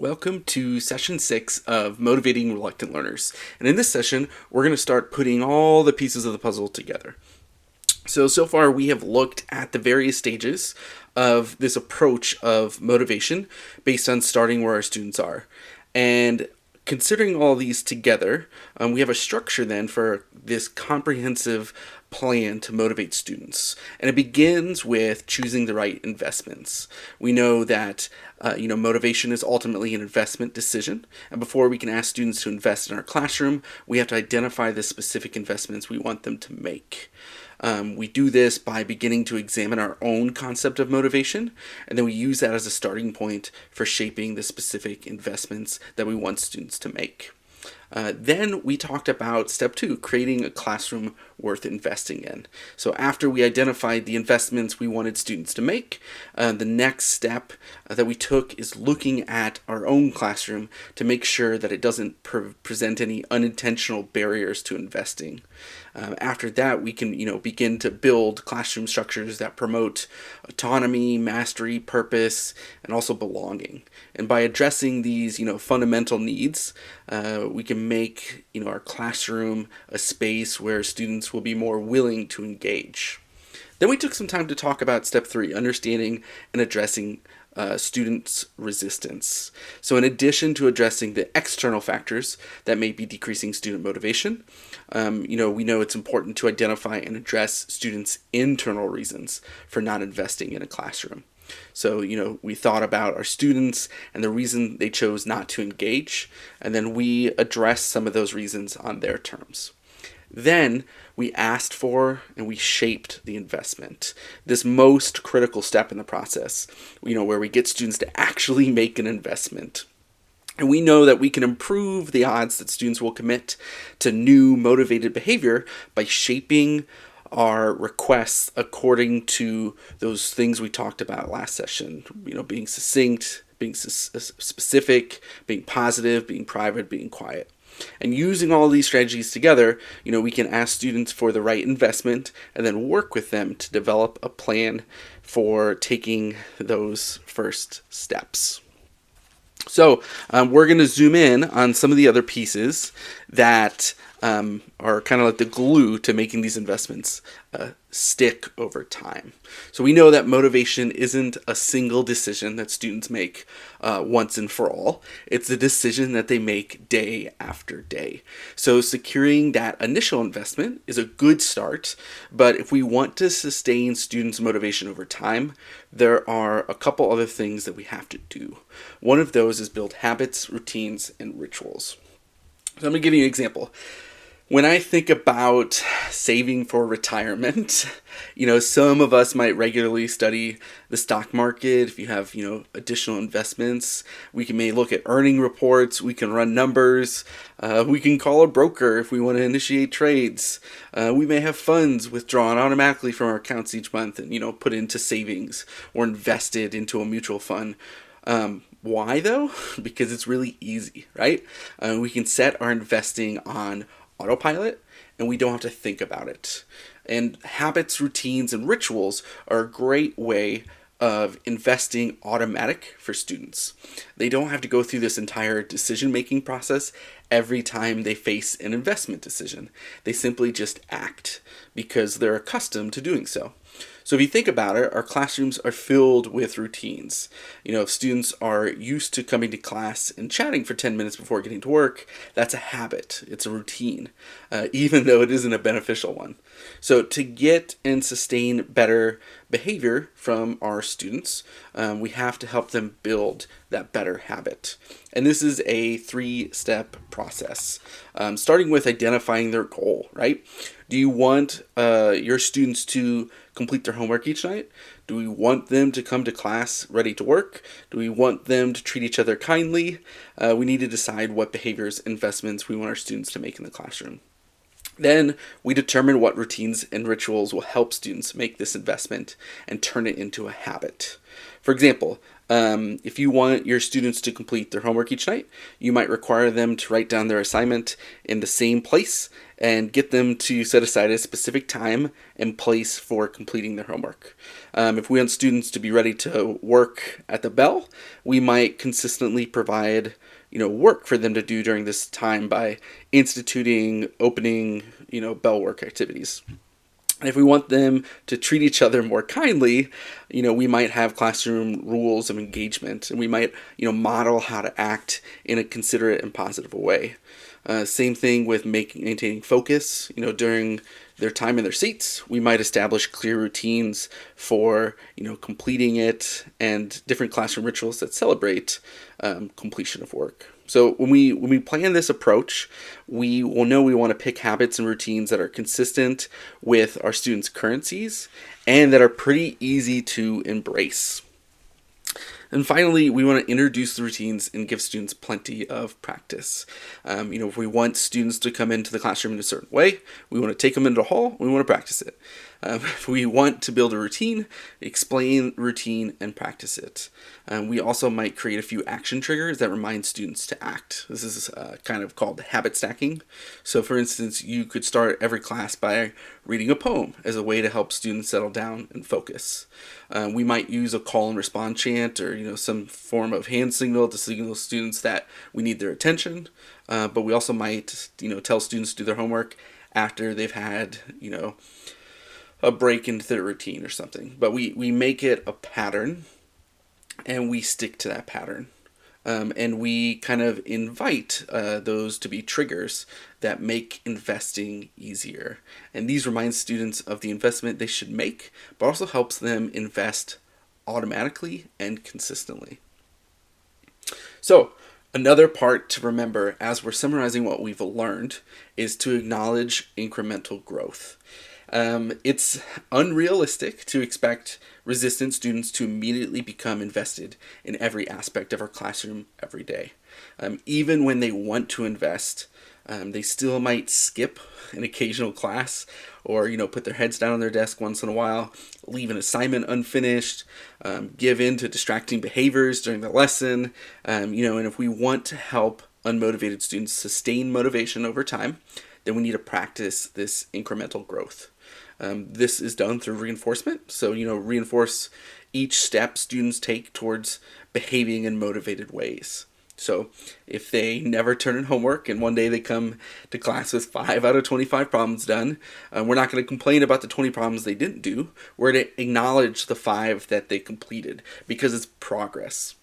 Welcome to session 6 of Motivating Reluctant Learners. And in this session, we're going to start putting all the pieces of the puzzle together. So far we have looked at the various stages of this approach of motivation based on starting where our students are. And considering all these together, we have a structure then for this comprehensive plan to motivate students. And it begins with choosing the right investments. We know that motivation is ultimately an investment decision. And before we can ask students to invest in our classroom, we have to identify the specific investments we want them to make. We do this by beginning to examine our own concept of motivation, and then we use that as a starting point for shaping the specific investments that we want students to make. Then we talked about step 2, creating a classroom worth investing in. So after we identified the investments we wanted students to make, the next step that we took is looking at our own classroom to make sure that it doesn't present any unintentional barriers to investing. After that, we can begin to build classroom structures that promote autonomy, mastery, purpose, and also belonging. And by addressing these fundamental needs, we can make our classroom a space where students will be more willing to engage. Then we took some time to talk about step 3, understanding and addressing students' resistance. So in addition to addressing the external factors that may be decreasing student motivation, we know it's important to identify and address students' internal reasons for not investing in a classroom. So, we thought about our students and the reason they chose not to engage, and then we addressed some of those reasons on their terms. Then we asked for and we shaped the investment. This most critical step in the process, where we get students to actually make an investment. And we know that we can improve the odds that students will commit to new motivated behavior by shaping our requests according to those things we talked about last session. Being succinct, being specific, being positive, being private, being quiet. And using all these strategies together, we can ask students for the right investment and then work with them to develop a plan for taking those first steps. So we're going to zoom in on some of the other pieces that are kind of like the glue to making these investments stick over time. So we know that motivation isn't a single decision that students make once and for all. It's a decision that they make day after day. So securing that initial investment is a good start, but if we want to sustain students' motivation over time, there are a couple other things that we have to do. One of those is build habits, routines, and rituals. So I'm going to give you an example. When I think about saving for retirement, some of us might regularly study the stock market. If you have, additional investments, we may look at earning reports. We can run numbers. We can call a broker if we want to initiate trades. We may have funds withdrawn automatically from our accounts each month and, put into savings or invested into a mutual fund. Why though? Because it's really easy, right? We can set our investing on autopilot and we don't have to think about it. And habits, routines, and rituals are a great way of investing automatic for students. They don't have to go through this entire decision-making process every time they face an investment decision. They simply just act because they're accustomed to doing so. So if you think about it, our classrooms are filled with routines. If students are used to coming to class and chatting for 10 minutes before getting to work, that's a habit. It's a routine, even though it isn't a beneficial one. So to get and sustain better behavior from our students, we have to help them build that better habit. And this is a 3-step process, starting with identifying their goal, right? Do you want your students to complete their homework each night? Do we want them to come to class ready to work? Do we want them to treat each other kindly? We need to decide what behaviors, investments we want our students to make in the classroom. Then we determine what routines and rituals will help students make this investment and turn it into a habit. For example, If you want your students to complete their homework each night, you might require them to write down their assignment in the same place and get them to set aside a specific time and place for completing their homework. If we want students to be ready to work at the bell, we might consistently provide work for them to do during this time by instituting opening bell work activities. And if we want them to treat each other more kindly, we might have classroom rules of engagement, and we might, model how to act in a considerate and positive way. Same thing with maintaining focus. During their time in their seats, we might establish clear routines for, completing it, and different classroom rituals that celebrate completion of work. So when we plan this approach, we will know we want to pick habits and routines that are consistent with our students' currencies and that are pretty easy to embrace. And finally, we want to introduce the routines and give students plenty of practice. If we want students to come into the classroom in a certain way, we want to take them into the hall, we want to practice it. If we want to build a routine, explain routine and practice it. We also might create a few action triggers that remind students to act. This is kind of called habit stacking. So for instance, you could start every class by reading a poem as a way to help students settle down and focus. We might use a call and respond chant or some form of hand signal to signal students that we need their attention. But we also might tell students to do their homework after they've had a break into their routine or something. But we make it a pattern, and we stick to that pattern. And we kind of invite those to be triggers that make investing easier. And these remind students of the investment they should make, but also helps them invest automatically and consistently. So, another part to remember as we're summarizing what we've learned is to acknowledge incremental growth. It's unrealistic to expect resistant students to immediately become invested in every aspect of our classroom every day. Even when they want to invest, they still might skip an occasional class or, put their heads down on their desk once in a while, leave an assignment unfinished, give in to distracting behaviors during the lesson, and if we want to help unmotivated students sustain motivation over time, then we need to practice this incremental growth. This is done through reinforcement. So, reinforce each step students take towards behaving in motivated ways. So if they never turn in homework and one day they come to class with 5 out of 25 problems done, we're not going to complain about the 20 problems they didn't do. We're to acknowledge the 5 that they completed because it's progress.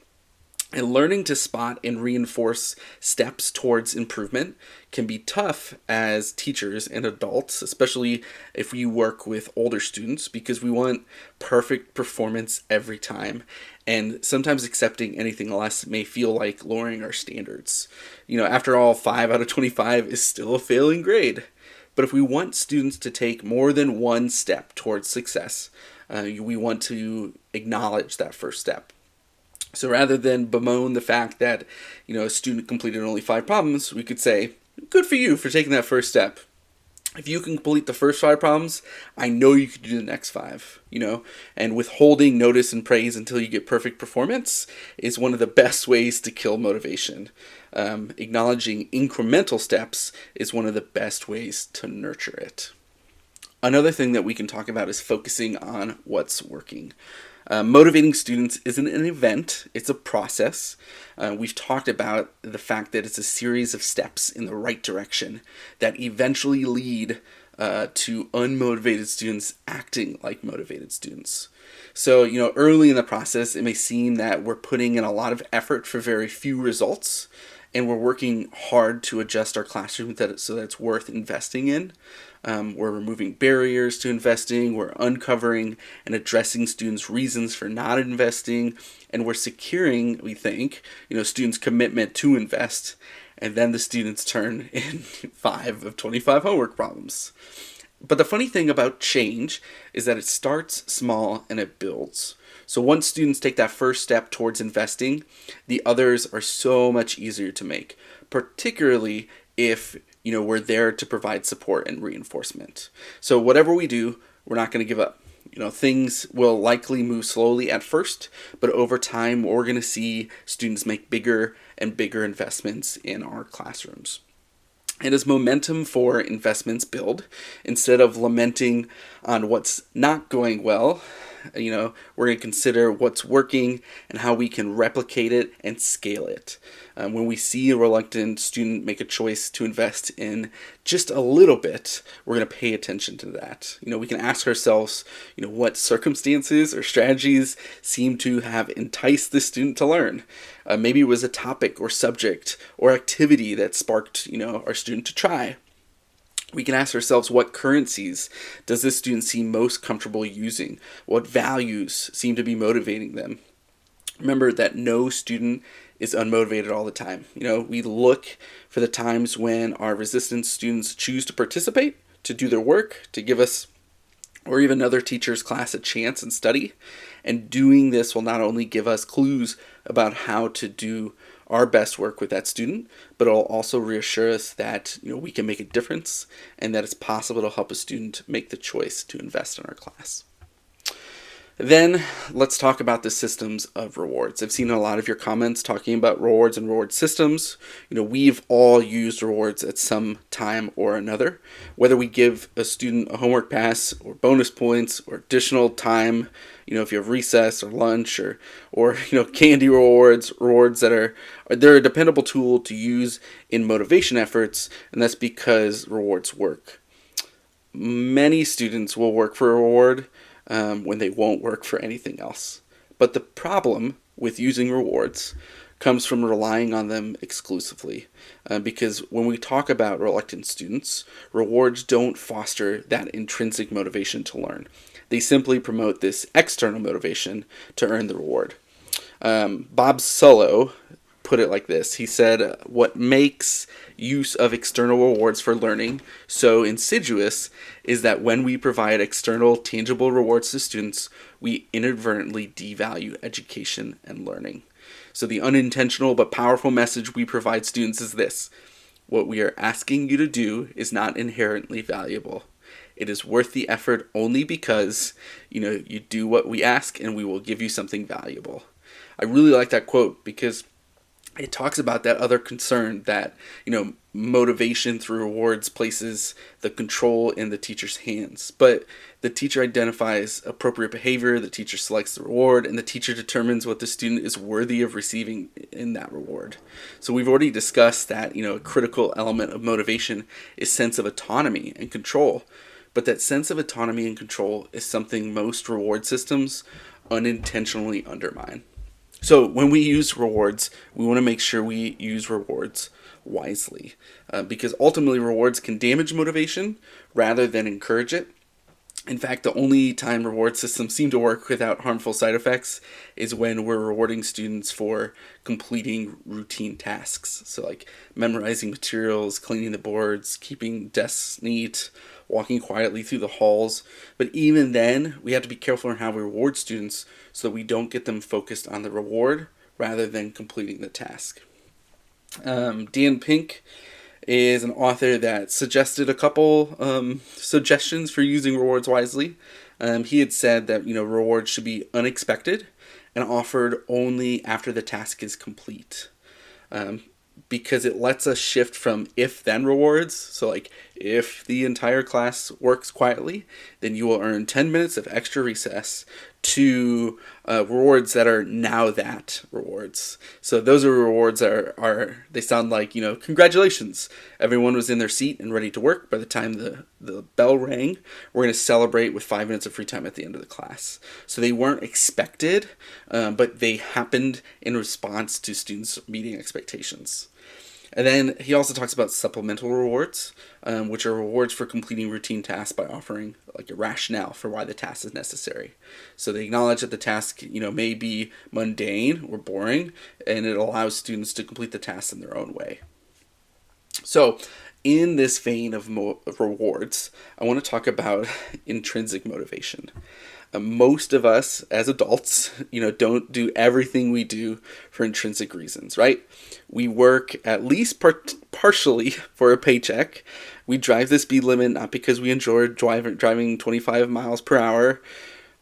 And learning to spot and reinforce steps towards improvement can be tough as teachers and adults, especially if we work with older students, because we want perfect performance every time. And sometimes accepting anything less may feel like lowering our standards. After all, 5 out of 25 is still a failing grade. But if we want students to take more than one step towards success, we want to acknowledge that first step. So rather than bemoan the fact that, a student completed only 5 problems, we could say, good for you for taking that first step. If you can complete the first 5 problems, I know you can do the next 5, and withholding notice and praise until you get perfect performance is one of the best ways to kill motivation. Acknowledging incremental steps is one of the best ways to nurture it. Another thing that we can talk about is focusing on what's working. Motivating students isn't an event, it's a process. We've talked about the fact that it's a series of steps in the right direction that eventually lead to unmotivated students acting like motivated students. So, early in the process, it may seem that we're putting in a lot of effort for very few results, and we're working hard to adjust our classroom so that it's worth investing in. We're removing barriers to investing, we're uncovering and addressing students' reasons for not investing, and we're securing, we think, students' commitment to invest, and then the students turn in 5 of 25 homework problems. But the funny thing about change is that it starts small and it builds. So once students take that first step towards investing, the others are so much easier to make, particularly if we're there to provide support and reinforcement. So whatever we do, we're not going to give up. Things will likely move slowly at first, but over time, we're going to see students make bigger and bigger investments in our classrooms. And as momentum for investments instead of lamenting on what's not going well, we're going to consider what's working and how we can replicate it and scale it. When we see a reluctant student make a choice to invest in just a little bit, we're going to pay attention to that. We can ask ourselves, what circumstances or strategies seem to have enticed this student to learn. Maybe it was a topic or subject or activity that sparked, our student to try. We can ask ourselves, what currencies does this student seem most comfortable using? What values seem to be motivating them? Remember that no student is unmotivated all the time. We look for the times when our resistant students choose to participate, to do their work, to give us or even another teacher's class a chance and study. And doing this will not only give us clues about how to do our best work with that student, but it'll also reassure us that we can make a difference and that it's possible to help a student make the choice to invest in our class. Then let's talk about the systems of rewards. I've seen a lot of your comments talking about rewards and reward systems. We've all used rewards at some time or another. Whether we give a student a homework pass or bonus points or additional time, if you have recess or lunch or candy rewards that they're a dependable tool to use in motivation efforts, and that's because rewards work. Many students will work for a reward when they won't work for anything else. But the problem with using rewards comes from relying on them exclusively. Because when we talk about reluctant students, rewards don't foster that intrinsic motivation to learn. They simply promote this external motivation to earn the reward. Bob Sullo put it like this. He said, what makes use of external rewards for learning so insidious is that when we provide external tangible rewards to students, we inadvertently devalue education and learning. So the unintentional but powerful message we provide students is this: what we are asking you to do is not inherently valuable. It is worth the effort only because, you do what we ask and we will give you something valuable. I really like that quote because it talks about that other concern that, motivation through rewards places the control in the teacher's hands. But the teacher identifies appropriate behavior, the teacher selects the reward, and the teacher determines what the student is worthy of receiving in that reward. So we've already discussed that, a critical element of motivation is sense of autonomy and control. But that sense of autonomy and control is something most reward systems unintentionally undermine. So when we use rewards, we want to make sure we use rewards wisely, because ultimately rewards can damage motivation rather than encourage it. In fact, the only time reward systems seem to work without harmful side effects is when we're rewarding students for completing routine tasks. So like memorizing materials, cleaning the boards, keeping desks neat, walking quietly through the halls. But even then, we have to be careful in how we reward students so that we don't get them focused on the reward rather than completing the task. Dan Pink is an author that suggested a couple suggestions for using rewards wisely. He had said that rewards should be unexpected and offered only after the task is complete, because it lets us shift from if-then rewards. So like if the entire class works quietly, then you will earn 10 minutes of extra recess, to rewards that are now that rewards. So those are rewards that are they sound like, congratulations, everyone was in their seat and ready to work by the time the bell rang. We're going to celebrate with 5 minutes of free time at the end of the class. So they weren't expected, but they happened in response to students meeting expectations. And then he also talks about supplemental rewards, which are rewards for completing routine tasks by offering like a rationale for why the task is necessary. So they acknowledge that the task, may be mundane or boring, and it allows students to complete the task in their own way. So in this vein of rewards, I want to talk about intrinsic motivation. Most of us as adults, don't do everything we do for intrinsic reasons, right? We work at least partially for a paycheck. We drive the speed limit not because we enjoy driving 25 miles per hour,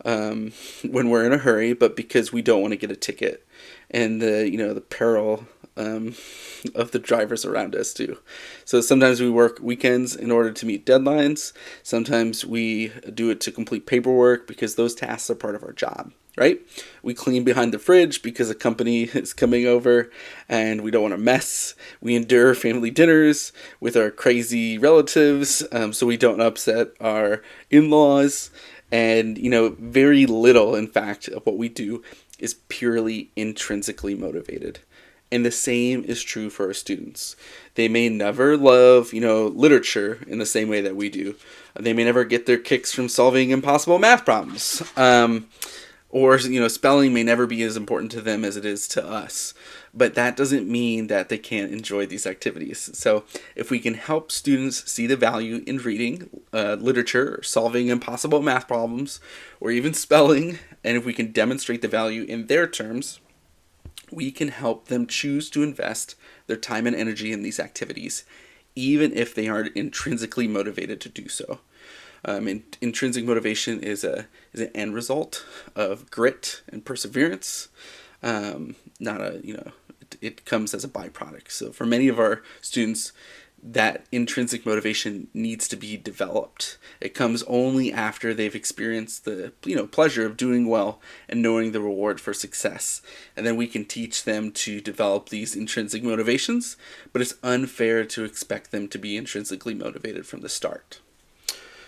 when we're in a hurry, but because we don't want to get a ticket, and the peril of the drivers around us too. So sometimes we work weekends in order to meet deadlines. Sometimes we do it to complete paperwork because those tasks are part of our job, right? We clean behind the fridge because a company is coming over and we don't want to mess. We endure family dinners with our crazy relatives so we don't upset our in-laws. And, very little, in fact, of what we do is purely intrinsically motivated. And the same is true for our students. They may never love, literature in the same way that we do. They may never get their kicks from solving impossible math problems. Or, spelling may never be as important to them as it is to us. But that doesn't mean that they can't enjoy these activities. So if we can help students see the value in reading, literature, or solving impossible math problems, or even spelling, and if we can demonstrate the value in their terms, we can help them choose to invest their time and energy in these activities, even if they aren't intrinsically motivated to do so. Intrinsic motivation is an end result of grit and perseverance. Not a it comes as a byproduct. So for many of our students, that intrinsic motivation needs to be developed. It comes only after they've experienced the pleasure of doing well and knowing the reward for success. And then we can teach them to develop these intrinsic motivations, but it's unfair to expect them to be intrinsically motivated from the start.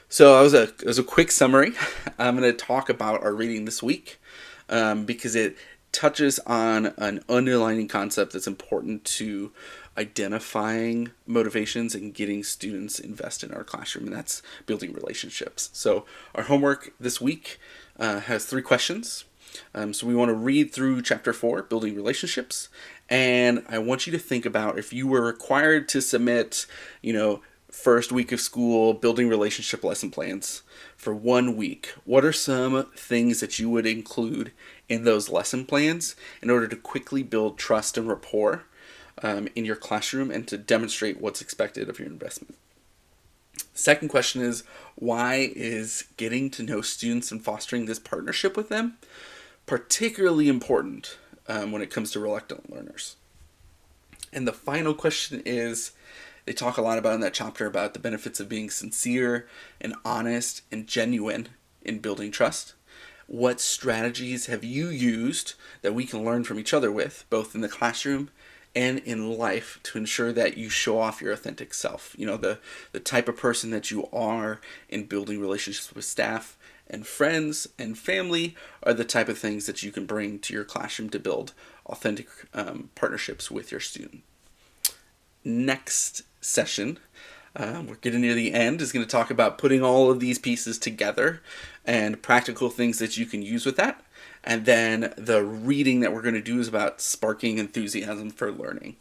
So as a quick summary, I'm going to talk about our reading this week because it touches on an underlying concept that's important to identifying motivations and getting students invested in our classroom, and that's building relationships. So our homework this week has 3 questions. So we want to read through chapter 4, building relationships, and I want you to think about if you were required to submit, first week of school building relationship lesson plans for 1 week, what are some things that you would include in those lesson plans in order to quickly build trust and rapport in your classroom and to demonstrate what's expected of your investment? Second question is, why is getting to know students and fostering this partnership with them particularly important when it comes to reluctant learners? And the final question is, they talk a lot about in that chapter about the benefits of being sincere and honest and genuine in building trust. What strategies have you used that we can learn from each other with, both in the classroom and in life, to ensure that you show off your authentic self? The type of person that you are in building relationships with staff and friends and family are the type of things that you can bring to your classroom to build authentic partnerships with your student. Next session, we're getting near the end, is going to talk about putting all of these pieces together and practical things that you can use with that. And then the reading that we're going to do is about sparking enthusiasm for learning.